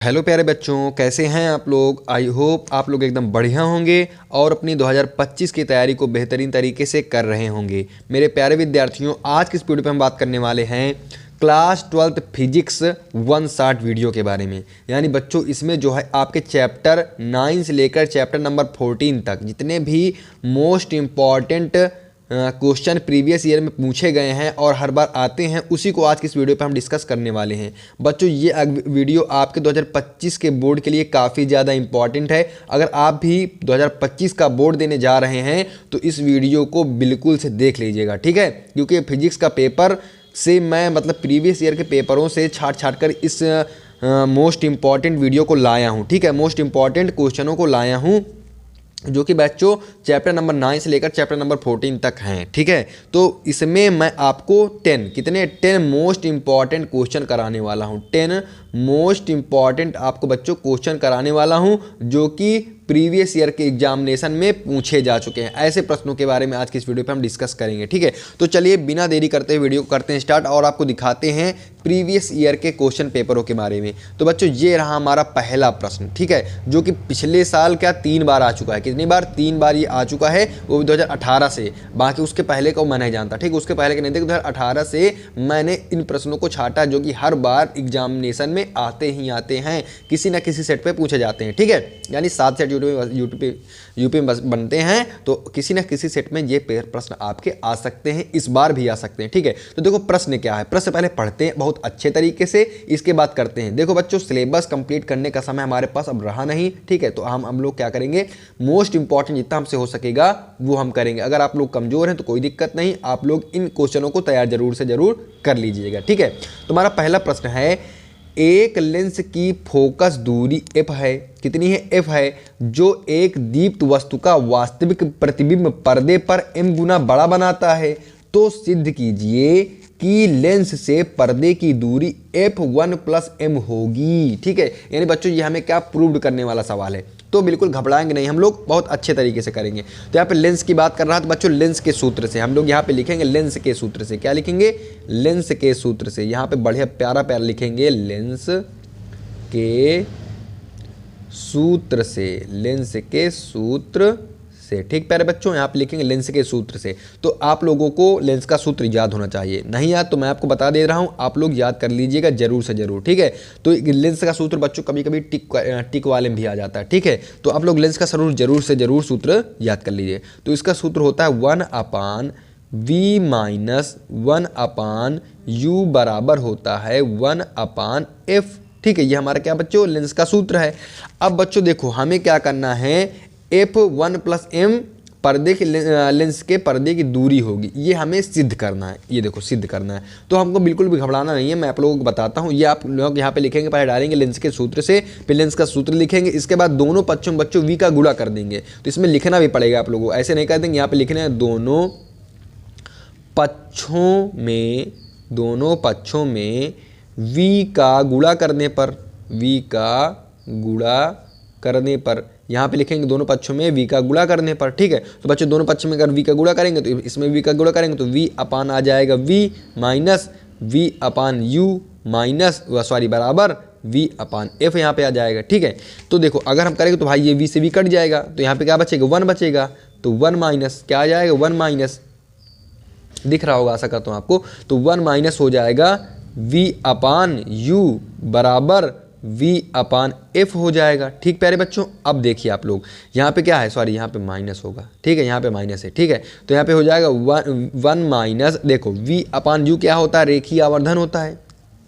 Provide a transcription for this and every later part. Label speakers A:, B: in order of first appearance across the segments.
A: Hello प्यारे बच्चों, कैसे हैं आप लोग। आई होप आप लोग एकदम बढ़िया होंगे और अपनी 2025 की तैयारी को बेहतरीन तरीके से कर रहे होंगे। मेरे प्यारे विद्यार्थियों, आज की इस वीडियो पे हम बात करने वाले हैं क्लास 12 फिजिक्स 1 शॉर्ट वीडियो के बारे में। यानी बच्चों, इसमें जो है आपके चैप्टर 9 से लेकर चैप्टर नंबर 14 तक जितने भी most important question previous year में पूछे गए हैं और हर बार आते हैं, उसी को आज की इस वीडियो पे हम डिस्कस करने वाले हैं। बच्चों, ये वीडियो आपके 2025 के बोर्ड के लिए काफ़ी ज़्यादा इंपॉर्टेंट है। अगर आप भी 2025 का बोर्ड देने जा रहे हैं तो इस वीडियो को बिल्कुल से देख लीजिएगा, ठीक है। क्योंकि फिजिक्स का पेपर से मैं प्रीवियस ईयर के पेपरों से छाट कर इस मोस्ट इम्पॉर्टेंट वीडियो को लाया हूँ, ठीक है। मोस्ट इम्पॉर्टेंट क्वेश्चनों को लाया हूँ जो कि बच्चों चैप्टर नंबर 9 से लेकर चैप्टर नंबर 14 तक हैं, ठीक है। तो इसमें मैं आपको 10 मोस्ट इंपॉर्टेंट क्वेश्चन कराने वाला हूं। 10 मोस्ट इंपॉर्टेंट आपको बच्चों क्वेश्चन कराने वाला हूं जो कि प्रीवियस ईयर के एग्जामिनेशन में पूछे जा चुके हैं। ऐसे प्रश्नों के बारे में आज की इस वीडियो पे हम डिस्कस करेंगे, ठीक है। तो चलिए बिना देरी करते हुए वीडियो को करते हैं स्टार्ट और आपको दिखाते हैं प्रीवियस ईयर के क्वेश्चन पेपरों के बारे में। तो बच्चों, ये रहा हमारा पहला प्रश्न, ठीक है, जो कि पिछले साल 3 बार आ चुका है। कितनी बार? 3 बार ये आ चुका है, वो 2018 से। बाकी उसके पहले का मैं नहीं जानता, ठीक, उसके पहले के नहीं थे। 2018 से मैंने इन प्रश्नों को छाटा जो कि हर बार एग्जामिनेशन में आते ही आते हैं, किसी ना किसी सेट पे पूछे जाते हैं, ठीक है। यानी 7 सेट यूपी में बनते हैं, तो किसी ना किसी सेट में ये प्रश्न आपके आ सकते हैं, इस बार भी आ सकते हैं, ठीक है। तो देखो प्रश्न क्या है, प्रश्न पहले पढ़ते हैं बहुत अच्छे तरीके से, इसके बाद करते हैं। देखो बच्चों, सिलेबस कंप्लीट करने का समय हमारे पास अब रहा नहीं, ठीक है। तो हम लोग क्या करेंगे, मोस्ट इंपॉर्टेंट जितना हमसे हो सकेगा वो हम करेंगे। अगर आप लोग कमजोर हैं तो कोई दिक्कत नहीं, आप लोग इन क्वेश्चनों को तैयार जरूर से जरूर कर लीजिएगा, ठीक है। तो हमारा पहला प्रश्न है, एक लेंस की फोकस दूरी f है। कितनी है? f है, जो एक दीप्त वस्तु का वास्तविक प्रतिबिंब पर्दे पर m गुना बड़ा बनाता है। तो सिद्ध कीजिए कि लेंस से पर्दे की दूरी f1 + m होगी, ठीक है। यानी बच्चों, ये हमें क्या प्रूव करने वाला सवाल है, तो बिल्कुल घबराएंगे नहीं, हम लोग बहुत अच्छे तरीके से करेंगे। तो यहाँ पे लेंस की बात कर रहा था तो बच्चों, लेंस के सूत्र से हम लोग यहाँ पे लिखेंगे, लेंस के सूत्र से। क्या लिखेंगे? लेंस के सूत्र से। यहाँ पे बढ़िया प्यारा प्यारा लिखेंगे, लेंस के सूत्र से, लेंस के सूत्र से, ठीक प्यारे बच्चों। यहाँ पे लिखेंगे लेंस के सूत्र से। तो आप लोगों को लेंस का सूत्र याद होना चाहिए, नहीं याद तो मैं आपको बता दे रहा हूँ, आप लोग याद कर लीजिएगा जरूर से जरूर, ठीक है। तो लेंस का सूत्र बच्चों कभी कभी टिक वाले में भी आ जाता है, ठीक है। तो आप लोग लेंस का जरूर से जरूर सूत्र याद कर लीजिए। तो इसका सूत्र होता है 1/v - 1/u बराबर होता है 1/f, ठीक है। ये हमारा क्या बच्चों, लेंस का सूत्र है। अब बच्चों देखो, हमें क्या करना है, f1 + m पर्दे के लेंस के पर्दे की दूरी होगी, ये हमें सिद्ध करना है। ये देखो सिद्ध करना है, तो हमको बिल्कुल भी घबराना नहीं है, मैं आप लोगों को बताता हूँ। ये आप लोग यहाँ पे लिखेंगे, पहले डालेंगे लेंस के सूत्र से, फिर लेंस का सूत्र लिखेंगे, इसके बाद दोनों पक्षों में बच्चों v का गुणा कर देंगे। तो इसमें लिखना भी पड़ेगा आप लोगों को, ऐसे नहीं कर देंगे। यहाँ पे लिखना है दोनों पक्षों में v का गुणा करने पर, v का गुणा करने पर, यहाँ पे लिखेंगे दोनों पक्षों में v का गुणा करने पर, ठीक है। तो बच्चों, दोनों पक्षों में अगर v का गुणा करेंगे तो इसमें v का गुणा करेंगे तो v आ जाएगा v माइनस v/u बराबर v/f यहाँ पे आ जाएगा, ठीक है। तो देखो, अगर हम करेंगे तो भाई ये v से v कट जाएगा, तो यहाँ पे क्या बचेगा, 1 बचेगा। तो 1 माइनस क्या आ जाएगा, 1 माइनस, दिख रहा होगा आशा करता हूँ आपको। तो 1 माइनस हो जाएगा v/u बराबर v/f हो जाएगा, ठीक प्यारे बच्चों। अब देखिए आप लोग, यहाँ पे क्या है, यहाँ पे माइनस होगा, ठीक है, यहाँ पे माइनस है, ठीक है। तो यहाँ पे हो जाएगा 1 माइनस, देखो v/u क्या होता है, रेखीय आवर्धन होता है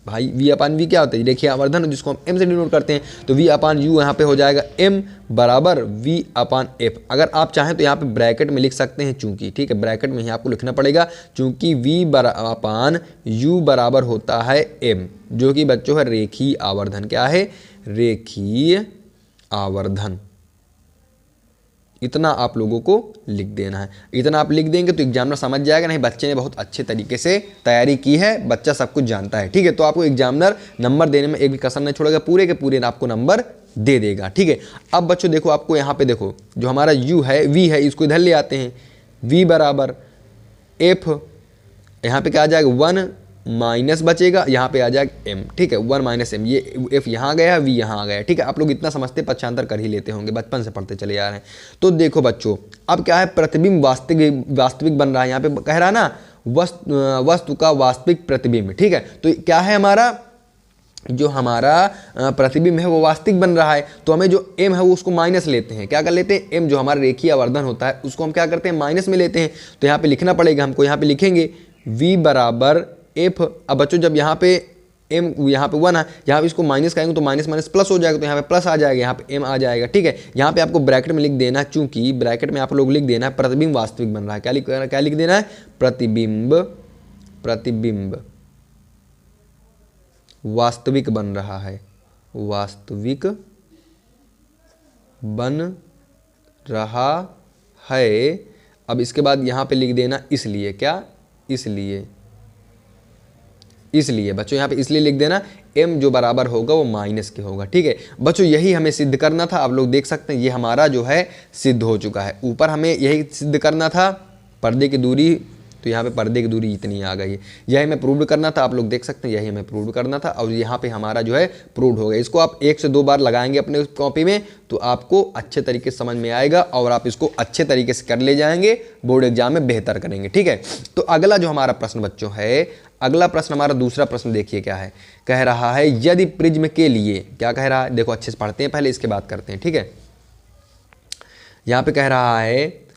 A: भाई। v/v क्या होता है, रेखीय आवर्धन, जिसको हम m से डिनोट करते हैं। तो v/u यहाँ पे हो जाएगा m बराबर v/f। अगर आप चाहें तो यहाँ पे ब्रैकेट में लिख सकते हैं चूंकि, ठीक है, ब्रैकेट में ही आपको लिखना पड़ेगा, चूंकि v/u बराबर होता है m, जो कि बच्चों है रेखीय आवर्धन। क्या है? रेखीय आवर्धन। इतना आप लोगों को लिख देना है। इतना आप लिख देंगे तो एग्जामिनर समझ जाएगा, नहीं बच्चे ने बहुत अच्छे तरीके से तैयारी की है, बच्चा सब कुछ जानता है, ठीक है। तो आपको एग्जामिनर नंबर देने में एक भी कसर नहीं छोड़ेगा, पूरे के पूरे आपको नंबर दे देगा, ठीक है। अब बच्चों देखो, आपको यहाँ पे देखो, जो हमारा u है, v है, इसको इधर ले आते हैं। v बराबर f, यहाँ पे क्या आ जाएगा, 1 माइनस बचेगा, यहाँ पे आ जाएगा m, ठीक है, 1 माइनस एम, ये f यहाँ गया, v यहाँ आ गया, ठीक है। आप लोग इतना समझते पक्षांतर कर ही लेते होंगे, बचपन से पढ़ते चले आ रहे हैं। तो देखो बच्चों, अब क्या है, प्रतिबिंब वास्तविक बन रहा है, यहाँ पे कह रहा है ना वस्तु का वास्तविक प्रतिबिंब, ठीक है। तो क्या है, हमारा जो हमारा प्रतिबिंब है वो वास्तविक बन रहा है, तो हमें जो m है वो उसको माइनस लेते हैं, क्या कर लेते हैं, m जो हमारा रेखीय आवर्धन होता है उसको हम क्या करते हैं, माइनस में लेते हैं। तो यहाँ पे लिखना पड़ेगा हमको, यहाँ पे लिखेंगे v बराबर f। अब बच्चों जब यहाँ पे m यहाँ पे 1 है, यहाँ पे इसको माइनस करेंगे तो माइनस माइनस प्लस हो जाएगा, तो यहाँ पे प्लस आ जाएगा, यहाँ पे m आ जाएगा, ठीक है। यहाँ पे आपको ब्रैकेट में लिख देना, चूंकि ब्रैकेट में आप लोग लिख देना है प्रतिबिंब वास्तविक बन रहा है, क्या लिख देना है, प्रतिबिंब वास्तविक बन रहा है, वास्तविक बन रहा है। अब इसके बाद यहाँ पे लिख देना इसलिए, क्या, इसलिए बच्चों यहाँ पे इसलिए लिख देना, m जो बराबर होगा वो माइनस के होगा, ठीक है। बच्चों यही हमें सिद्ध करना था, आप लोग देख सकते हैं ये हमारा जो है सिद्ध हो चुका है। ऊपर हमें यही सिद्ध करना था, पर्दे की दूरी, तो यहाँ पे पर्दे की दूरी इतनी आ गई है, यही हमें प्रूव करना था, आप लोग देख सकते हैं यही हमें प्रूव करना था, और यहाँ पे हमारा जो है प्रूव हो गया। इसको आप 1 से 2 बार लगाएंगे अपने कॉपी में तो आपको अच्छे तरीके से समझ में आएगा, और आप इसको अच्छे तरीके से कर ले जाएंगे, बोर्ड एग्जाम में बेहतर करेंगे, ठीक है। तो अगला जो हमारा प्रश्न बच्चों है, अगला प्रश्न हमारा दूसरा प्रश्न देखिए क्या है, कह रहा है यदि प्रिज्म के लिए, क्या कह रहा है, देखो अच्छे से पढ़ते हैं पहले, इसके बाद करते हैं, ठीक है। यहाँ पे कह रहा है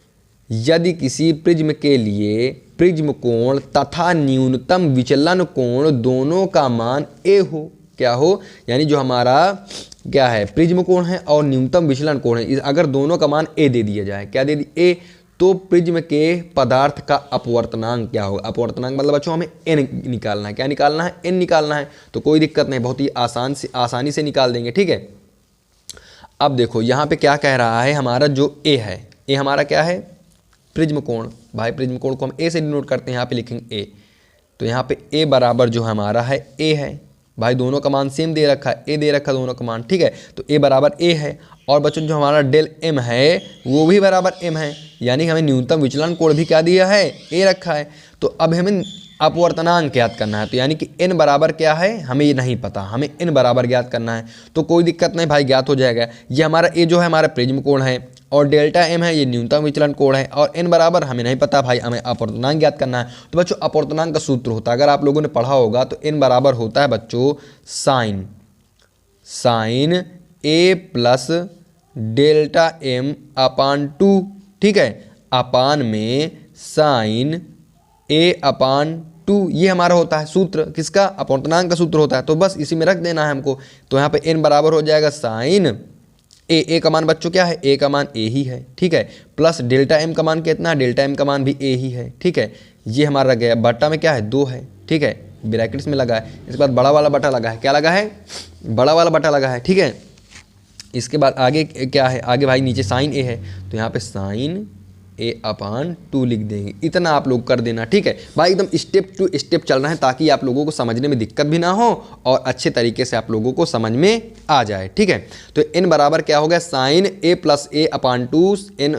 A: यदि किसी प्रिज्म के लिए प्रिज्म कोण तथा न्यूनतम विचलन कोण दोनों का मान a हो, क्या हो, यानी जो हमारा क्या है प्रिज्म कोण है और न्यूनतम विचलन कोण है, अगर दोनों का मान a दे दिया जाए, क्या दे दी, a, तो प्रिज्म के पदार्थ का अपवर्तनांक क्या होगा। अपवर्तनांक मतलब बच्चों हमें n निकालना है, क्या निकालना है, n निकालना है। तो कोई दिक्कत नहीं, बहुत ही आसानी से निकाल देंगे, ठीक है। अब देखो यहाँ पे क्या कह रहा है, हमारा जो a है, a हमारा क्या है, प्रिज्म कोण, भाई प्रिज्म कोण को हम a से डिनोट करते हैं, यहाँ पे लिखेंगे a। तो यहाँ पे a बराबर जो हमारा है a है, भाई दोनों का मान सेम दे रखा है, a दे रखा दोनों का मान, ठीक है। तो a बराबर a है, और बच्चों जो हमारा डेल m है वो भी बराबर m है, यानी हमें न्यूनतम विचलन कोण भी क्या दिया है, a रखा है। तो अब हमें अपवर्तनांक ज्ञात करना है, तो यानी कि n बराबर क्या है हमें ये नहीं पता, हमें n बराबर ज्ञात करना है। तो कोई दिक्कत नहीं भाई, ज्ञात हो जाएगा। ये हमारा a जो है हमारा प्रिज्म कोण है, और डेल्टा m है ये न्यूनतम विचलन कोण है, और n बराबर हमें नहीं पता भाई, हमें अपवर्तनांक ज्ञात करना है। तो बच्चों अपवर्तनांक का सूत्र होता है, अगर आप लोगों ने पढ़ा होगा तो n बराबर होता है बच्चों sine a plus delta m upon 2, ठीक है, अपान में साइन a अपान 2, ये हमारा होता है सूत्र, किसका, अपवर्तनांक का सूत्र होता है। तो बस इसी में रख देना है हमको। तो यहाँ पे n बराबर हो जाएगा साइन a का मान बच्चों क्या है, a का मान a ही है, ठीक है, प्लस डेल्टा m का मान कितना है, डेल्टा m का मान भी a ही है, ठीक है। ये हमारा रह गया, बटा में क्या है 2 है, ठीक है, ब्रैकेट्स में लगा है। इसके बाद बड़ा वाला बटा लगा है, क्या लगा है, बड़ा वाला बटा लगा है, ठीक है। इसके बाद आगे क्या है, आगे भाई नीचे साइन a है, तो यहाँ पे साइन a अपान 2 लिख देंगे। इतना आप लोग कर देना, ठीक है भाई, एकदम स्टेप टू स्टेप चल रहा है, ताकि आप लोगों को समझने में दिक्कत भी ना हो और अच्छे तरीके से आप लोगों को समझ में आ जाए, ठीक है। तो n बराबर क्या हो गया, sine a plus a upon 2 n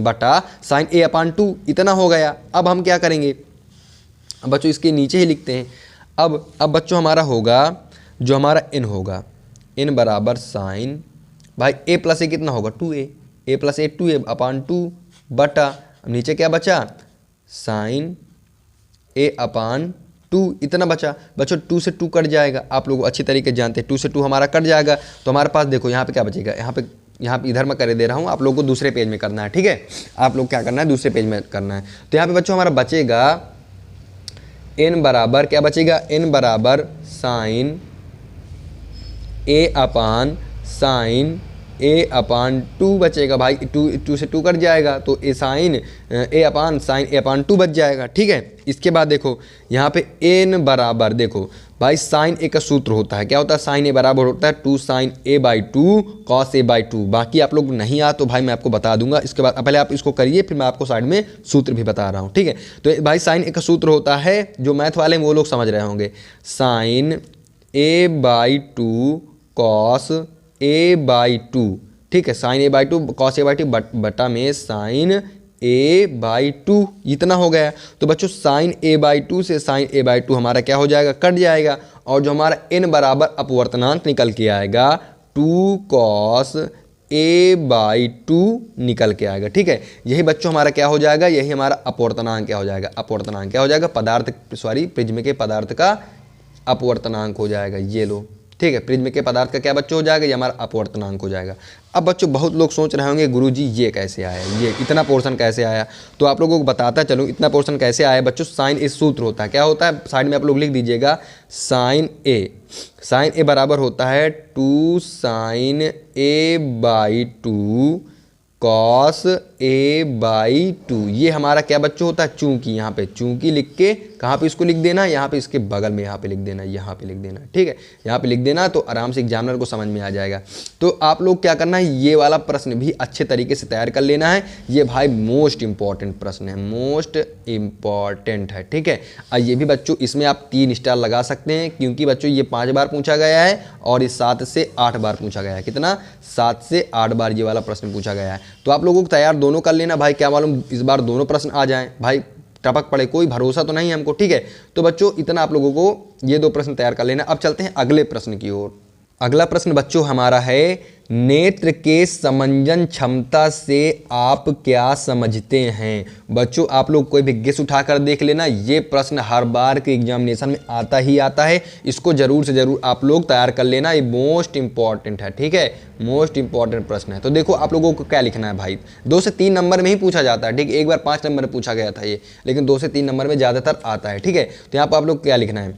A: बटा साइन a अपान 2, इतना हो गया। अब हम क्या करेंगे, अब बच्चों इसके नीचे ही लिखते हैं। अब बच्चों हमारा होगा, जो हमारा n होगा, n बराबर साइन, भाई a प्लस a कितना होगा 2a, a plus a 2a अपान 2 बटा, अब नीचे क्या बचा, साइन a अपान 2, इतना बचा। बच्चों 2 से 2 कट जाएगा, आप लोग अच्छी तरीके से जानते हैं 2 से 2 हमारा कट जाएगा। तो हमारे पास देखो यहाँ पे क्या बचेगा, यहाँ पे इधर मैं कर दे रहा हूँ, आप लोगों को दूसरे पेज में करना है, ठीक है, आप लोग क्या करना है, दूसरे पेज में करना है। तो यहाँ पे बच्चों हमारा बचेगा n बराबर क्या बचेगा, n बराबर sine a upon sine a upon 2 बचेगा, भाई 2 से 2 कट जाएगा, तो a sine a upon sine a upon 2 बच जाएगा, ठीक है। इसके बाद देखो यहाँ पे n बराबर, देखो भाई साइन a का सूत्र होता है, क्या होता है, साइन a बराबर होता है 2 sine a by 2 cos a by 2। बाकी आप लोग नहीं आ तो भाई मैं आपको बता दूंगा, इसके बाद पहले आप इसको करिए, फिर मैं आपको साइड में सूत्र भी बता रहा हूँ, ठीक है। तो भाई साइन a का सूत्र होता है, जो मैथ वाले हैं वो लोग समझ रहे होंगे, sine a by 2 cos a by 2, ठीक है, sine a by 2 cos a by 2 बटा में साइन a/2 इतना हो गया। तो बच्चों साइन a/2 से साइन a/2 हमारा क्या हो जाएगा, कट जाएगा, और जो हमारा n बराबर अपवर्तनांक निकल के आएगा 2 cos a/2 निकल के आएगा। ठीक है, यही बच्चों हमारा क्या हो जाएगा, यही हमारा अपवर्तनांक क्या हो जाएगा, अपवर्तनांक क्या हो जाएगा, प्रिज्म के पदार्थ का अपवर्तनांक हो जाएगा। ये लो, ठीक है, प्रिज्म के पदार्थ का क्या बच्चों हो जाएगा, ये हमारा अपवर्तनांक हो जाएगा। अब बच्चों बहुत लोग सोच रहे होंगे गुरुजी ये कैसे आया, ये इतना पोर्शन कैसे आया, तो आप लोगों को बताता चलूँ इतना पोर्शन कैसे आया। बच्चों साइन ए सूत्र होता है, क्या होता है, साइड में आप लोग लिख दीजिएगा, साइन ए बराबर होता है 2 sin a/2 cos a/2। ये हमारा क्या बच्चों होता है, चूंकि, यहाँ पे चूंकि लिख के कहाँ पे इसको लिख देना, यहाँ पे इसके बगल में यहाँ पे लिख देना, यहाँ पे लिख देना। ठीक है, यहाँ पे लिख देना तो आराम से एग्जामिनर को समझ में आ जाएगा। तो आप लोग क्या करना है, ये वाला प्रश्न भी अच्छे तरीके से तैयार कर लेना है। ये भाई मोस्ट इंपॉर्टेंट प्रश्न है, मोस्ट इंपॉर्टेंट है। ठीक है, और ये भी बच्चों इसमें आप 3 स्टार लगा सकते हैं, क्योंकि बच्चों ये 5 बार पूछा गया है और इस 7 से 8 बार पूछा गया है। कितना, 7 से 8 बार ये वाला प्रश्न पूछा गया है। तो आप लोगों को तैयार दोनों कर लेना भाई, क्या मालूम इस बार दोनों प्रश्न आ जाएं भाई, टपक पड़े, कोई भरोसा तो नहीं है हमको। ठीक है, तो बच्चों इतना आप लोगों को ये 2 प्रश्न तैयार कर लेना। अब चलते हैं अगले प्रश्न की ओर। अगला प्रश्न बच्चों हमारा है, नेत्र के समंजन क्षमता से आप क्या समझते हैं। बच्चों आप लोग कोई भी गेस उठाकर देख लेना, ये प्रश्न हर बार के एग्जामिनेशन में आता ही आता है, इसको जरूर से जरूर आप लोग तैयार कर लेना, ये मोस्ट इंपॉर्टेंट है। ठीक है, मोस्ट इंपॉर्टेंट प्रश्न है। तो देखो आप लोगों को क्या लिखना है भाई, 2 से 3 नंबर में ही पूछा जाता है। ठीक है, एक बार 5 नंबर में पूछा गया था ये, लेकिन 2 से 3 नंबर में ज़्यादातर आता है। ठीक है, तो यहाँ पर आप लोग क्या लिखना है,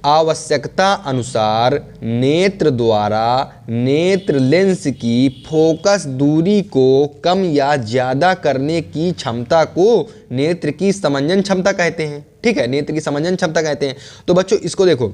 A: आवश्यकता अनुसार नेत्र द्वारा नेत्र लेंस की फोकस दूरी को कम या ज्यादा करने की क्षमता को नेत्र की समंजन क्षमता कहते हैं। ठीक है, नेत्र की समंजन क्षमता कहते हैं। तो बच्चों इसको देखो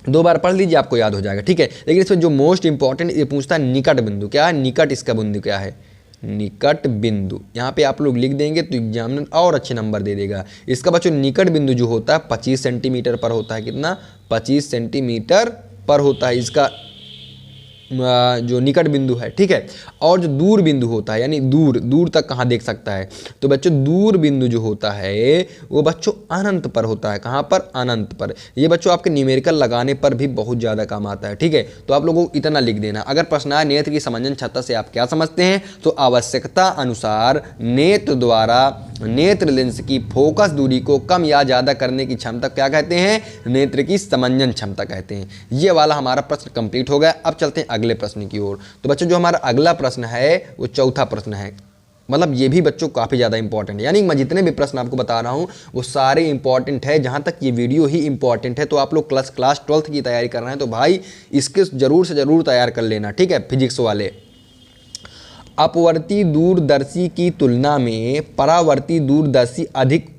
A: 2 बार पढ़ लीजिए, आपको याद हो जाएगा। ठीक है, लेकिन इसमें जो मोस्ट इंपॉर्टेंट ये पूछता है निकट बिंदु क्या है, निकट इसका बिंदु क्या है, निकट बिंदु। यहाँ पे आप लोग लिख देंगे तो एग्जामिनर और अच्छे नंबर दे देगा। इसका बच्चों निकट बिंदु जो होता है 25 सेंटीमीटर पर होता है। कितना, 25 सेंटीमीटर पर होता है इसका जो निकट बिंदु है। ठीक है, और जो दूर बिंदु होता है, यानी दूर दूर तक कहाँ देख सकता है, तो बच्चों दूर बिंदु जो होता है वो बच्चों अनंत पर होता है। कहाँ पर, अनंत पर। ये बच्चों आपके न्यूमेरिकल लगाने पर भी बहुत ज़्यादा काम आता है। ठीक है, तो आप लोगों को इतना लिख देना। अगर प्रश्न आए नेत्र की समंजन क्षमता से आप क्या समझते हैं, तो आवश्यकता अनुसार नेत्र द्वारा नेत्र लेंस की फोकस दूरी को कम या ज़्यादा करने की क्षमता क्या कहते हैं, नेत्र की समंजन क्षमता कहते हैं। ये वाला हमारा प्रश्न कंप्लीट हो गया। अब चलते हैं अगले प्रश्न की ओर। तो बच्चों जो हमारा अगला प्रश्न है वो चौथा प्रश्न है, मतलब ये भी बच्चों काफ़ी ज़्यादा इंपॉर्टेंट है। यानी मैं जितने भी प्रश्न आपको बता रहा हूँ वो सारे इंपॉर्टेंट है। जहाँ तक ये वीडियो ही इंपॉर्टेंट है, तो आप लोग क्लास 12th की तैयारी कर रहे हैं तो भाई इसके जरूर से ज़रूर तैयार कर लेना। ठीक है, फिजिक्स वाले। अपवर्ती दूरदर्शी की तुलना में परावर्ती दूरदर्शी अधिक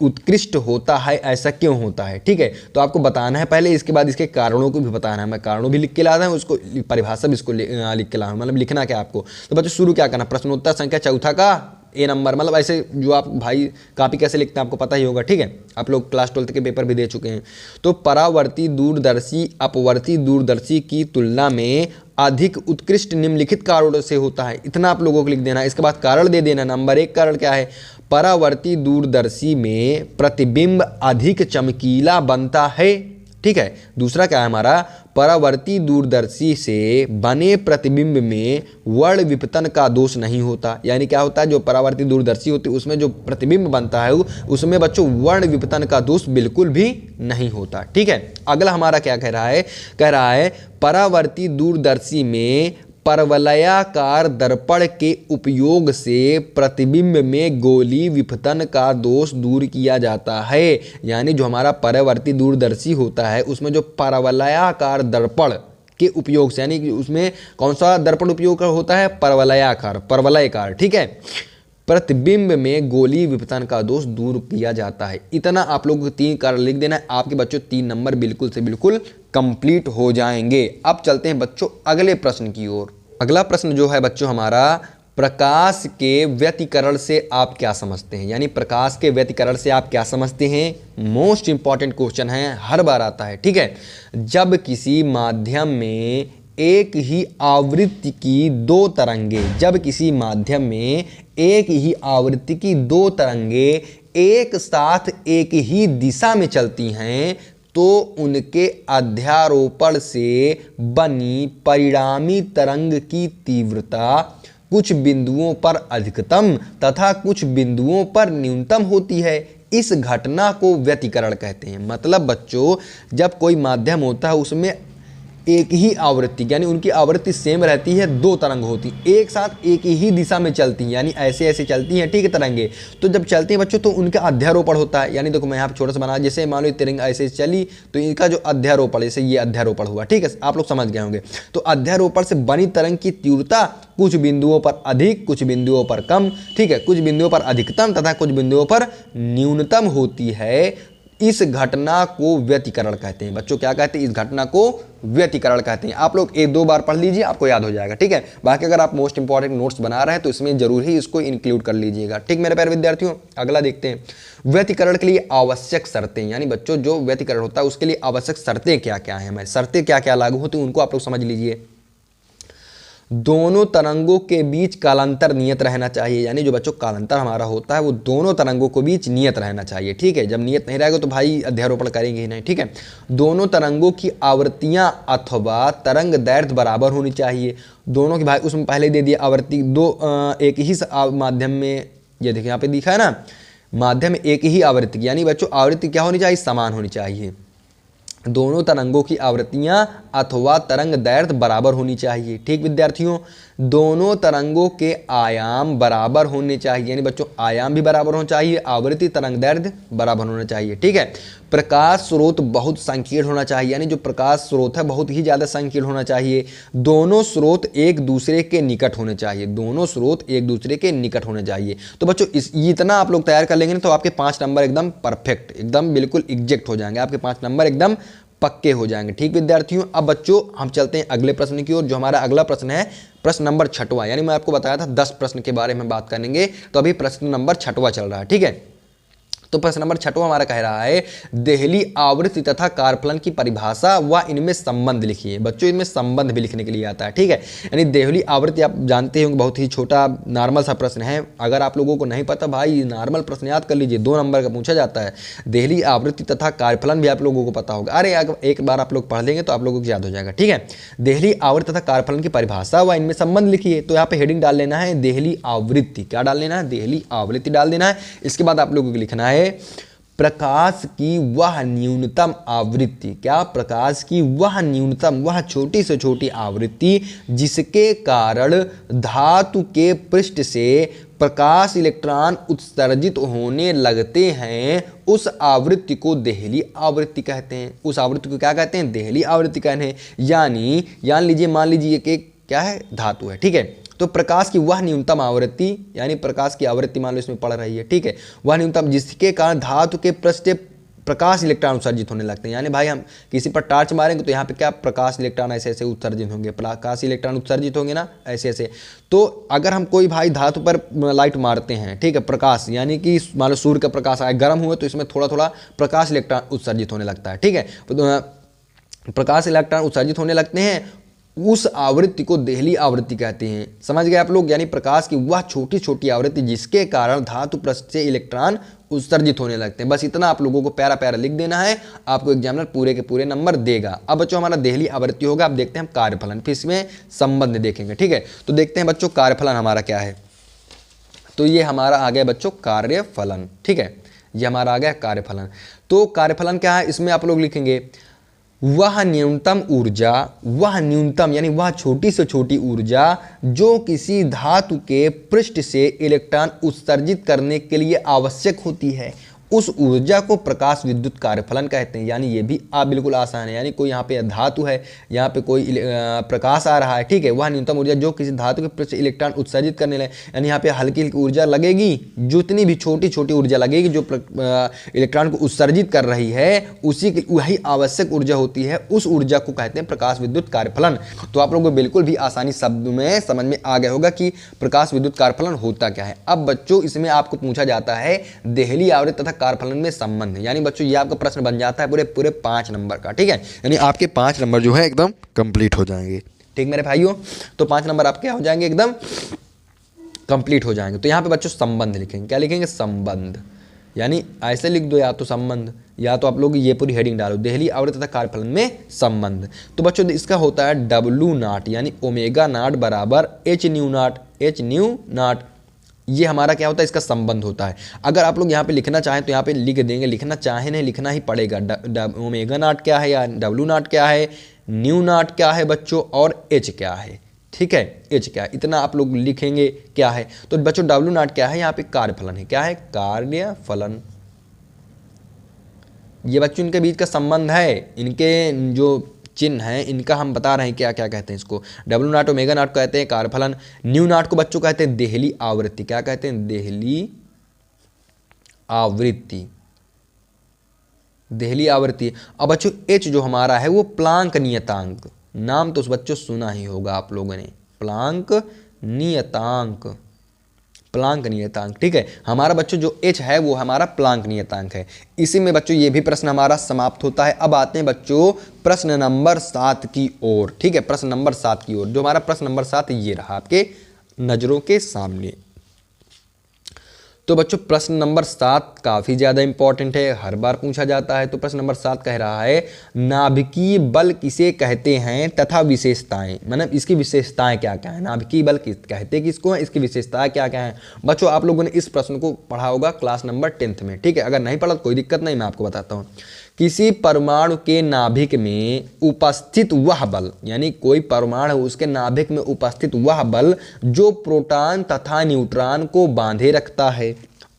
A: उत्कृष्ट होता है, ऐसा क्यों होता है। ठीक है, तो आपको बताना है पहले, इसके बाद इसके कारणों को भी बताना है। मैं कारणों भी लिख के लाता हूँ, उसको परिभाषा भी इसको लिख के लाऊँ, मतलब लिखना क्या आपको। तो बच्चों शुरू क्या करना, प्रश्नोत्तर संख्या चौथा का A नंबर, मतलब ऐसे जो आप भाई कॉपी कैसे लिखते हैं आपको पता ही होगा। ठीक है, आप लोग क्लास 12th के पेपर भी दे चुके हैं। तो परावर्ती दूरदर्शी अपवर्ती दूरदर्शी की तुलना में अधिक उत्कृष्ट निम्नलिखित कारणों से होता है। इतना आप लोगों को लिख देना। इसके बाद कारण दे देना। नंबर 1 कारण क्या है, परावर्ती दूरदर्शी में प्रतिबिंब अधिक चमकीला बनता है। ठीक है, दूसरा क्या है हमारा, परावर्ती दूरदर्शी से बने प्रतिबिंब में वर्ण विपतन का दोष नहीं होता। यानी क्या होता है, जो परावर्ती दूरदर्शी होती है उसमें जो प्रतिबिंब बनता है उसमें बच्चों वर्ण विपतन का दोष बिल्कुल भी नहीं होता। ठीक है, अगला हमारा क्या कह रहा है परावर्ती दूरदर्शी में परवलयाकार दर्पण के उपयोग से प्रतिबिंब में गोली विपतन का दोष दूर किया जाता है। यानी जो हमारा परावर्ती दूरदर्शी होता है उसमें जो परवलयाकार दर्पण के उपयोग से, यानी उसमें कौन सा दर्पण उपयोग होता है, परवलयकार। ठीक है, प्रतिबिंब में गोली विपतन का दोष दूर किया जाता है। इतना आप लोगों को 3 कारण लिख देना है, आपके बच्चों 3 नंबर बिल्कुल से बिल्कुल कंप्लीट हो जाएंगे। अब चलते हैं बच्चों अगले प्रश्न की ओर। अगला प्रश्न जो है बच्चों हमारा, प्रकाश के व्यतिकरण से आप क्या समझते हैं। यानी प्रकाश के व्यतिकरण से आप क्या समझते हैं, मोस्ट इंपॉर्टेंट क्वेश्चन है, हर बार आता है। ठीक है, जब किसी माध्यम में एक ही आवृत्ति की दो तरंगे, जब किसी माध्यम में एक ही आवृत्ति की दो तरंगे एक साथ एक ही दिशा में चलती हैं तो उनके अध्यारोपण से बनी परिणामी तरंग की तीव्रता कुछ बिंदुओं पर अधिकतम तथा कुछ बिंदुओं पर न्यूनतम होती है। इस घटना को व्यतिकरण कहते हैं। मतलब बच्चों, जब कोई माध्यम होता है उसमें एक ही आवृत्ति यानी उनकी आवृत्ति सेम रहती है, दो तरंग होती एक साथ एक ही दिशा में चलती हैं, यानी ऐसे ऐसे चलती हैं, ठीक है, तरंगे। तो जब चलती हैं बच्चों तो उनका अध्यारोपण होता है। यानी देखो मैं यहाँ पे छोटा सा बना, जैसे मान लो तिरंगा ऐसे चली तो इनका जो अध्यारोपण, जैसे ये अध्यारोपण हुआ, ठीक है, आप लोग समझ गए होंगे। तो अध्यारोपण से बनी तरंग की तीव्रता कुछ बिंदुओं पर अधिक, कुछ बिंदुओं पर कम, ठीक है, कुछ बिंदुओं पर अधिकतम तथा कुछ बिंदुओं पर न्यूनतम होती है। इस घटना को व्यतिकरण कहते हैं। बच्चों क्या कहते हैं? इस घटना को व्यतिकरण कहते हैं। आप लोग एक दो बार पढ़ लीजिए, आपको याद हो जाएगा, ठीक है। बाकी अगर आप मोस्ट इंपॉर्टेंट नोट्स बना रहे हैं तो इसमें जरूर ही इसको इंक्लूड कर लीजिएगा, ठीक मेरे प्यारे विद्यार्थियों। अगला देखते हैं, व्यतिकरण के लिए आवश्यक शर्तें, यानी बच्चों जो व्यतिकरण होता है उसके लिए आवश्यक शर्तें क्या क्या हैं, हमारी शर्तें क्या क्या लागू होती हैं उनको आप लोग समझ लीजिए। दोनों तरंगों के बीच कालांतर नियत रहना चाहिए, यानी जो बच्चों कालांतर हमारा होता है वो दोनों तरंगों के बीच नियत रहना चाहिए, ठीक है। जब नियत नहीं रहेगा तो भाई अध्यारोपण करेंगे ही नहीं, ठीक है। दोनों तरंगों की आवृत्तियां अथवा तरंग दैर्घ्य बराबर होनी चाहिए। दोनों की, भाई उसमें पहले दे दिया आवृत्ति दो, एक ही माध्यम में, ये देखिए यहाँ पे दिखा है ना, माध्यम में एक ही आवृत्ति, यानी बच्चों आवृत्ति क्या होनी चाहिए? समान होनी चाहिए। दोनों तरंगों की आवृत्तियां अथवा तरंग दैर्घ्य बराबर होनी चाहिए, ठीक विद्यार्थियों। दोनों तरंगों के आयाम बराबर होने चाहिए, यानी बच्चों आयाम भी बराबर होना चाहिए, आवृत्ति तरंग दैर्घ्य बराबर होना चाहिए, ठीक है। प्रकाश स्रोत बहुत संकीर्ण होना चाहिए, यानी जो प्रकाश स्रोत है बहुत ही ज़्यादा संकीर्ण होना चाहिए। दोनों स्रोत एक दूसरे के निकट होने चाहिए, दोनों स्रोत एक दूसरे के निकट होने चाहिए। तो बच्चों इतना आप लोग तैयार कर लेंगे ना तो आपके 5 नंबर एकदम परफेक्ट, एकदम बिल्कुल एग्जैक्ट हो जाएंगे, आपके 5 नंबर एकदम पक्के हो जाएंगे, ठीक विद्यार्थियों। अब बच्चों हम चलते हैं अगले प्रश्न की ओर, जो हमारा अगला प्रश्न है प्रश्न नंबर 6वां, यानी मैं आपको बताया था 10 प्रश्न के बारे में बात करेंगे, तो अभी प्रश्न नंबर 6वां चल रहा है, ठीक है। तो प्रश्न नंबर 6वां हमारा कह रहा है, देहली आवृत्ति तथा कार्यफलन की परिभाषा व इनमें संबंध लिखिए। बच्चों इनमें संबंध भी लिखने के लिए आता है, ठीक है। यानी देहली आवृत्ति आप जानते होंगे, बहुत ही छोटा नॉर्मल सा प्रश्न है। अगर आप लोगों को नहीं पता भाई, नॉर्मल प्रश्न याद कर लीजिए, 2 नंबर का पूछा जाता है। देहली आवृत्ति तथा कार्यफलन भी आप लोगों को पता होगा, अरे एक बार आप लोग पढ़ लेंगे तो आप लोगों को याद हो जाएगा, ठीक है। देहली आवृत्ति तथा कार्यफलन की परिभाषा व इनमें संबंध लिखिए। तो यहाँ पे हेडिंग डाल लेना है देहली आवृत्ति, क्या डाल लेना है? देहली आवृत्ति डाल देना है। इसके बाद आप लोगों को लिखना है प्रकाश की वह न्यूनतम आवृत्ति, क्या? प्रकाश की वह न्यूनतम, वह छोटी से छोटी आवृत्ति जिसके कारण धातु के पृष्ठ से प्रकाश इलेक्ट्रॉन उत्सर्जित होने लगते हैं, उस आवृत्ति को देहली आवृत्ति कहते हैं। उस आवृत्ति को क्या कहते हैं? देहली आवृत्ति कहते हैं। यानी जान लीजिए, मान लीजिए कि क्या है? धातु है, ठीक है। तो प्रकाश की वह न्यूनतम आवृत्ति, यानी प्रकाश की आवृत्ति मान लो इसमें पड़ रही है, ठीक है, वह न्यूनतम जिसके कारण धातु के पृष्ठ से प्रकाश इलेक्ट्रॉन उत्सर्जित होने लगते हैं। यानी भाई हम किसी पर टार्च मारेंगे तो यहाँ पे क्या प्रकाश इलेक्ट्रॉन ऐसे ऐसे उत्सर्जित होंगे, प्रकाश इलेक्ट्रॉन उत्सर्जित होंगे ना, ऐसे ऐसे। तो अगर हम कोई भाई धातु पर लाइट मारते हैं, ठीक है, प्रकाश यानी कि मान लो सूर्य का प्रकाश आए, गर्म हुए तो इसमें थोड़ा थोड़ा प्रकाश इलेक्ट्रॉन उत्सर्जित होने लगता है, ठीक है। प्रकाश इलेक्ट्रॉन उत्सर्जित होने लगते हैं, उस आवृत्ति को देहली आवृत्ति कहते हैं। समझ गए आप लोग? यानी प्रकाश की वह छोटी छोटी आवृत्ति जिसके कारण धातु पृष्ठ से इलेक्ट्रॉन उत्सर्जित होने लगते हैं। बस इतना आप लोगों को प्यारा प्यारा लिख देना है, आपको एग्जामिनर पूरे के पूरे नंबर देगा। अब बच्चों हमारा देहली आवृत्ति होगा। अब देखते हैं हम कार्यफलन, फिर इसमें संबंध देखेंगे, ठीक है। तो देखते हैं बच्चों कार्यफलन हमारा क्या है। तो ये हमारा आ गया बच्चों कार्यफलन, ठीक है, ये हमारा आ गया कार्यफलन। तो कार्यफलन क्या है, इसमें आप लोग लिखेंगे वह न्यूनतम ऊर्जा, वह न्यूनतम यानी वह छोटी से छोटी ऊर्जा जो किसी धातु के पृष्ठ से इलेक्ट्रॉन उत्सर्जित करने के लिए आवश्यक होती है, उस ऊर्जा को प्रकाश विद्युत कार्यफलन कहते हैं। यानी ये भी आप बिल्कुल आसान है। यानी कोई यहाँ पे धातु है, यहाँ पे कोई प्रकाश आ रहा है, ठीक है, वह न्यूनतम ऊर्जा जो किसी धातु के पृष्ठ से इलेक्ट्रॉन उत्सर्जित करने लगे, यानी यहाँ पे हल्की हल्की ऊर्जा लगेगी, जितनी भी छोटी छोटी ऊर्जा लगेगी जो इलेक्ट्रॉन को उत्सर्जित कर रही है, उसी की वही आवश्यक ऊर्जा होती है, उस ऊर्जा को कहते हैं प्रकाश विद्युत कार्यफलन। तो आप लोगों को बिल्कुल भी आसानी शब्द में समझ में आ गया होगा कि प्रकाश विद्युत कार्यफलन होता क्या है। अब बच्चों इसमें आपको पूछा जाता है देहली आवृत्ति तथा कार्यफलन में संबंध, यानी बच्चों ये आपका प्रश्न बन जाता है पूरे 5 नंबर का, ठीक है। यानी आपके 5 नंबर जो है एकदम कंप्लीट हो जाएंगे, ठीक ठीक मेरे भाइयों, तो 5 नंबर आपके क्या हो जाएंगे, एकदम कंप्लीट हो जाएंगे। तो यहाँ पे बच्चों संबंध लिखेंगे, क्या लिखेंगे, संबंध, यानी ऐसे लिख दो या तो संबंध, या तो आप लोग ये पूरी हेडिंग डालो, देहली आवृत्ति तथा कार्यफलन में संबंध। तो बच्चों इसका होता है W0 यानी ओमेगा नॉट बराबर H new not, H new not, ये हमारा क्या होता है, इसका संबंध होता है। अगर आप लोग यहाँ पे लिखना चाहें तो यहाँ पे लिख देंगे, लिखना चाहे नहीं लिखना ही पड़ेगा। ओमेगा नॉट क्या है या W0 क्या है, न्यू नॉट क्या है बच्चों, और H क्या है, ठीक है, H क्या है, इतना आप लोग लिखेंगे क्या है। तो बच्चों W0 क्या है, यहाँ पे कार्यफलन है, क्या है, कार्यफलन। ये बच्चों इनके बीच का संबंध है, इनके जो चिन्ह हैं इनका हम बता रहे हैं क्या क्या कहते हैं इसको। W0 ओमेगा नॉट कहते हैं कार्यफलन, न्यू नॉट को बच्चों कहते हैं देहली आवृत्ति, क्या कहते हैं, देहली आवृत्ति, देहली आवृत्ति। अब बच्चों H जो हमारा है वो प्लांक नियतांक, नाम तो बच्चों सुना ही होगा आप लोगों ने, प्लांक नियतांक, प्लांक नियतांक, ठीक है। हमारा बच्चों जो H है वो हमारा प्लांक नियतांक है। इसी में बच्चों ये भी प्रश्न हमारा समाप्त होता है। अब आते हैं बच्चों प्रश्न नंबर 7 की ओर, ठीक है, प्रश्न नंबर 7 की ओर। जो हमारा प्रश्न नंबर 7 ये रहा आपके नजरों के सामने। तो बच्चों प्रश्न नंबर 7 काफ़ी ज़्यादा इंपॉर्टेंट है, हर बार पूछा जाता है। तो प्रश्न नंबर 7 कह रहा है नाभिकीय बल किसे कहते हैं तथा विशेषताएं, मतलब इसकी विशेषताएं क्या क्या है, नाभिकीय बल कहते किसको हैं, इसकी विशेषताएं क्या क्या हैं। बच्चों आप लोगों ने इस प्रश्न को पढ़ा होगा क्लास नंबर 10th में, ठीक है। अगर नहीं पढ़ा तो कोई दिक्कत नहीं, मैं आपको बताता हूँ। किसी परमाणु के नाभिक में उपस्थित वह बल, यानी कोई परमाणु उसके नाभिक में उपस्थित वह बल जो प्रोटॉन तथा न्यूट्रॉन को बांधे रखता है,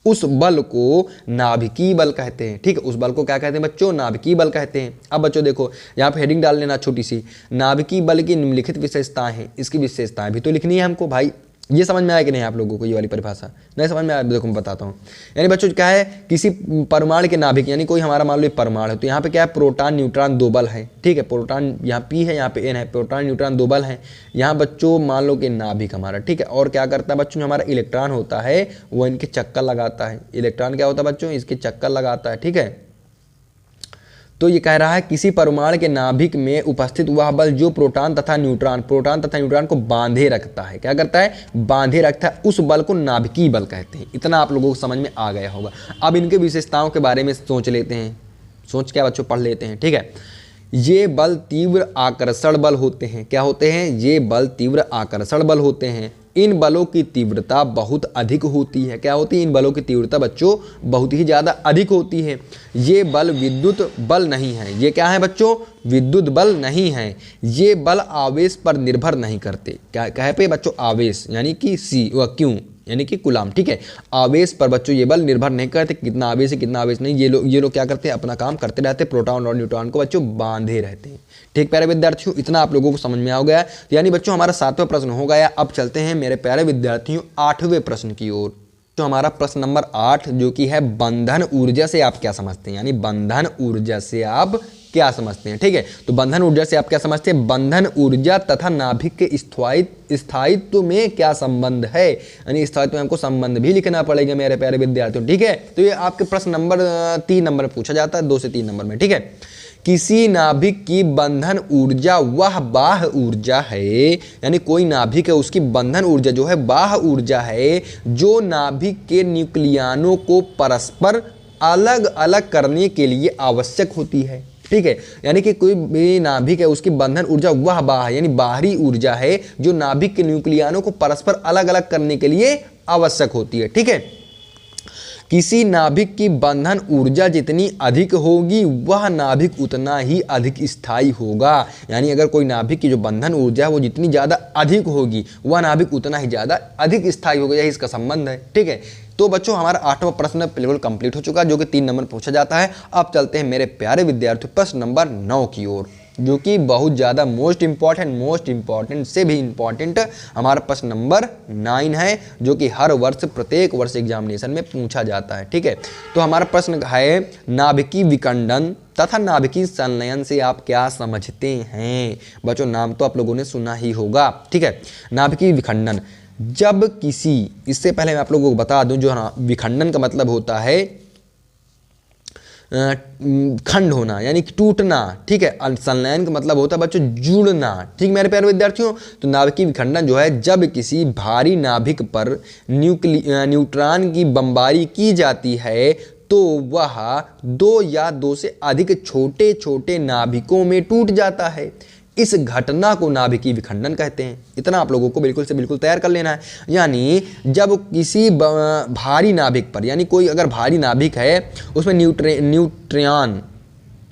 A: उस बल को नाभिकीय बल कहते हैं, ठीक है। उस बल को क्या कहते हैं बच्चों, नाभिकीय बल कहते हैं। अब बच्चों देखो यहाँ पे हेडिंग डाल लेना छोटी सी, नाभिकीय बल की निम्नलिखित विशेषताएं हैं, इसकी विशेषताएं भी तो लिखनी है हमको भाई। ये समझ में आया कि नहीं आप लोगों को, ये वाली परिभाषा नहीं समझ में आया, देखो मैं बताता हूँ। यानी बच्चों क्या है, किसी परमाणु के नाभिक, यानी कोई हमारा मान लो परमाणु है, तो यहाँ पे क्या है, प्रोटॉन न्यूट्रॉन 2 बल है, ठीक है। प्रोटॉन यहाँ P है, यहाँ पे N है, प्रोटॉन न्यूट्रॉन 2 बल हैं। यहाँ बच्चों मान लो कि नाभिक हमारा, ठीक है। और क्या करता है बच्चों, हमारा इलेक्ट्रॉन होता है वो इनके चक्कर लगाता है। इलेक्ट्रॉन क्या होता है बच्चों, इसके चक्कर लगाता है, ठीक है। तो ये कह रहा है किसी परमाणु के नाभिक में उपस्थित वह बल जो प्रोटॉन तथा न्यूट्रॉन को बांधे रखता है, क्या करता है, बांधे रखता है, उस बल को नाभिकीय बल कहते हैं। इतना आप लोगों को समझ में आ गया होगा। अब इनके विशेषताओं के बारे में सोच लेते हैं, सोच क्या बच्चों पढ़ लेते हैं, ठीक है। ये बल तीव्र आकर्षण बल होते हैं, क्या होते हैं, ये बल तीव्र आकर्षण बल होते हैं। इन बलों की तीव्रता बहुत अधिक होती है, क्या होती है, इन बलों की तीव्रता बच्चों बहुत ही ज़्यादा अधिक होती है। ये बल विद्युत बल नहीं है, ये क्या है बच्चों, विद्युत बल नहीं है। ये बल आवेश पर निर्भर नहीं करते, क्या कहे पे बच्चों, आवेश यानी कि क्यों यानी कि कुलाम, ठीक है। आवेश पर बच्चों ये बल निर्भर नहीं करते, कितना आवेश है कितना आवेश नहीं, ये लोग क्या करते हैं, अपना काम करते रहते, प्रोटॉन और न्यूट्रॉन को बच्चों बांधे रहते हैं, ठीक प्यारे विद्यार्थियों। इतना आप लोगों को समझ में आ गया, तो यानी बच्चों हमारा 7वां प्रश्न हो गया। अब चलते हैं मेरे प्यारे विद्यार्थियों 8वें प्रश्न की ओर। तो हमारा प्रश्न नंबर 8 जो कि है बंधन ऊर्जा से आप क्या समझते हैं, यानी बंधन ऊर्जा से आप क्या समझते हैं, ठीक है। तो बंधन ऊर्जा से आप क्या समझते हैं, बंधन ऊर्जा तथा नाभिक के स्थायित्व में क्या संबंध है, यानी स्थायित्व में हमको संबंध भी लिखना पड़ेगा मेरे प्यारे विद्यार्थियों, ठीक है। तो ये आपके प्रश्न नंबर 3 नंबर में पूछा जाता है, 2 से 3 नंबर में, ठीक है। किसी नाभिक की बंधन ऊर्जा वह बाह्य ऊर्जा है, यानी कोई नाभिक है उसकी बंधन ऊर्जा जो है बाह्य ऊर्जा है, जो नाभिक के न्यूक्लियनों को परस्पर अलग अलग करने के लिए आवश्यक होती है, ठीक है। यानी कि कोई भी नाभिक है उसकी बंधन ऊर्जा वह बाह्य यानी बाहरी ऊर्जा है जो नाभिक के न्यूक्लियनों को परस्पर अलग अलग करने के लिए आवश्यक होती है, ठीक है। किसी नाभिक की बंधन ऊर्जा जितनी अधिक होगी वह नाभिक उतना ही अधिक स्थायी होगा, यानी अगर कोई नाभिक की जो बंधन ऊर्जा है वो जितनी ज़्यादा अधिक होगी वह नाभिक उतना ही ज़्यादा अधिक स्थायी होगा, यही इसका संबंध है, ठीक है। तो बच्चों हमारा 8वां प्रश्न बिल्कुल कंप्लीट हो चुका जो कि 3 नंबर पूछा जाता है। अब चलते हैं मेरे प्यारे विद्यार्थियों प्रश्न नंबर 9 की ओर, जो कि बहुत ज़्यादा मोस्ट इंपॉर्टेंट से भी इंपॉर्टेंट हमारा प्रश्न नंबर 9 है, जो कि हर वर्ष प्रत्येक वर्ष एग्जामिनेशन में पूछा जाता है, ठीक है। तो हमारा प्रश्न है नाभिकीय विखंडन तथा नाभिकीय संलयन से आप क्या समझते हैं। बच्चों नाम तो आप लोगों ने सुना ही होगा, ठीक है। नाभिकीय विखंडन, जब किसी, इससे पहले मैं आप लोगों को बता दूं जो विखंडन का मतलब होता है खंड होना यानी कि टूटना, ठीक है। संलयन का मतलब होता है बच्चों जुड़ना, ठीक मेरे प्यारे विद्यार्थियों। तो नाभिकीय विखंडन जो है जब किसी भारी नाभिक पर न्यूट्रॉन की बमबारी की जाती है तो वह दो या दो से अधिक छोटे छोटे नाभिकों में टूट जाता है। इस घटना को नाभिकीय विखंडन कहते हैं। इतना आप लोगों को बिल्कुल से बिल्कुल तैयार कर लेना है। यानी जब किसी भारी नाभिक पर, यानी कोई अगर भारी नाभिक है उसमें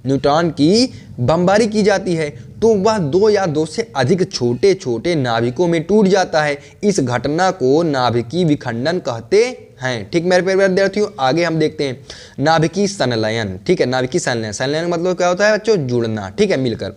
A: न्यूट्रॉन की बमबारी की जाती है तो वह दो या दो से अधिक छोटे छोटे नाभिकों में टूट जाता है। इस घटना को नाभिकीय विखंडन कहते हैं, ठीक मेरे प्यारे विद्यार्थियों। आगे हम देखते हैं नाभिकीय संलयन, ठीक है। नाभिकीय संलयन, संलयन मतलब क्या होता है बच्चों? जुड़ना, ठीक है, मिलकर।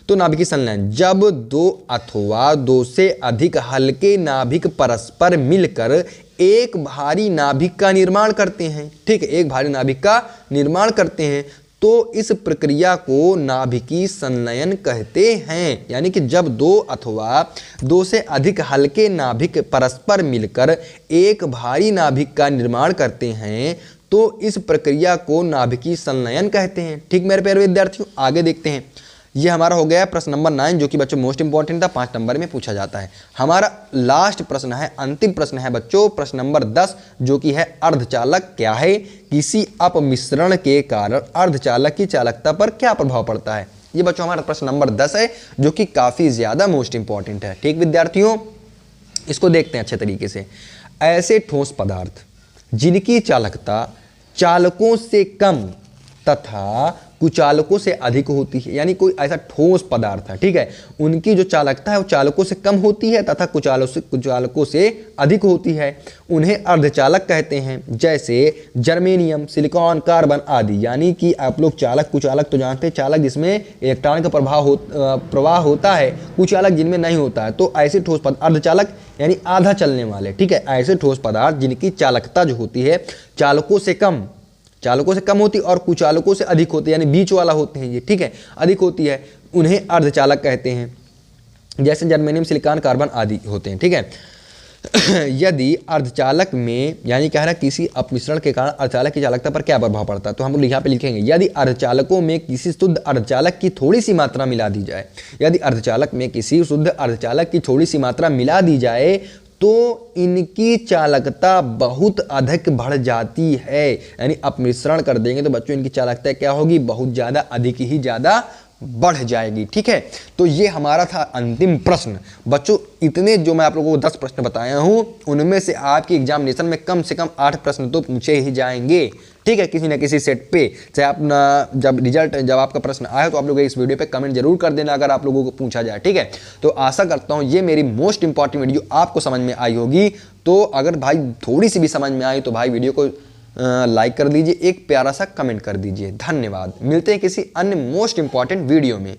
A: तो नाभिकीय संलयन जब दो अथवा दो से अधिक हल्के नाभिक परस्पर मिलकर एक भारी नाभिक का निर्माण करते हैं, ठीक है, एक भारी नाभिक का निर्माण करते हैं तो इस प्रक्रिया को नाभिकीय संलयन कहते हैं। यानी कि जब दो अथवा दो से अधिक हल्के नाभिक परस्पर मिलकर एक भारी नाभिक का निर्माण करते हैं तो इस प्रक्रिया को नाभिकीय संलयन कहते हैं, ठीक मेरे प्यारे विद्यार्थियों। आगे देखते हैं, ये हमारा हो गया प्रश्न नंबर 9 जो कि बच्चों मोस्ट इंपॉर्टेंट था, 5 नंबर में पूछा जाता है। हमारा लास्ट प्रश्न है, अंतिम प्रश्न है बच्चों, प्रश्न नंबर 10 जो कि है अर्धचालक क्या है? किसी अपमिश्रण के कारण अर्धचालक की चालकता पर क्या प्रभाव पड़ता है? ये बच्चों हमारा प्रश्न नंबर 10 है जो कि काफी ज्यादा मोस्ट इंपॉर्टेंट है, ठीक विद्यार्थियों। इसको देखते हैं अच्छे तरीके से। ऐसे ठोस पदार्थ जिनकी चालकता चालकों से कम तथा कुचालकों से अधिक होती है, यानी कोई ऐसा ठोस पदार्थ है, ठीक है, उनकी जो चालकता है वो चालकों से कम होती है तथा कुचालकों से अधिक होती है, उन्हें अर्धचालक कहते हैं। जैसे जर्मेनियम, सिलिकॉन, कार्बन आदि। यानी कि आप लोग चालक कुचालक तो जानते हैं, चालक जिसमें इलेक्ट्रॉन का प्रवाह होता है, कुचालक जिनमें नहीं होता है। तो ऐसे ठोस पदार्थ अर्धचालक यानी आधा चलने वाले, ठीक है, ऐसे ठोस पदार्थ जिनकी चालकता जो होती है चालकों से कम होती और कुचालकों से अधिक होती है, यानी बीच वाला होते हैं ये, ठीक है, अधिक होती है, उन्हें अर्धचालक कहते हैं। जैसे जर्मेनियम, सिलिकॉन, कार्बन आदि होते हैं, ठीक है। यदि अर्धचालक में, यानी कह रहा है किसी अपमिश्रण के कारण अर्धचालक की चालकता पर क्या प्रभाव पड़ता है, तो हम लोग यहाँ पे लिखेंगे यदि अर्धचालकों में किसी शुद्ध अर्धचालक की थोड़ी सी मात्रा मिला दी जाए, यदि अर्धचालक में किसी शुद्ध अर्धचालक की थोड़ी सी मात्रा मिला दी जाए तो इनकी चालकता बहुत अधिक बढ़ जाती है। यानी अपमिश्रण कर देंगे तो बच्चों इनकी चालकता क्या होगी? बहुत ज़्यादा, अधिक ही ज़्यादा बढ़ जाएगी, ठीक है। तो ये हमारा था अंतिम प्रश्न बच्चों। इतने जो मैं आप लोगों को 10 प्रश्न बताया हूँ उनमें से आपकी एग्जामिनेशन में कम से कम 8 प्रश्न तो पूछे ही जाएंगे, ठीक है, किसी न किसी सेट पे। चाहे अपना जब आपका प्रश्न आए तो आप लोग इस वीडियो पे कमेंट जरूर कर देना अगर आप लोगों को पूछा जाए, ठीक है। तो आशा करता हूँ ये मेरी मोस्ट इंपॉर्टेंट वीडियो आपको समझ में आई होगी। तो अगर भाई थोड़ी सी भी समझ में आई तो भाई वीडियो को लाइक कर दीजिए, एक प्यारा सा कमेंट कर दीजिए। धन्यवाद। मिलते हैं किसी अन्य मोस्ट इंपॉर्टेंट वीडियो में।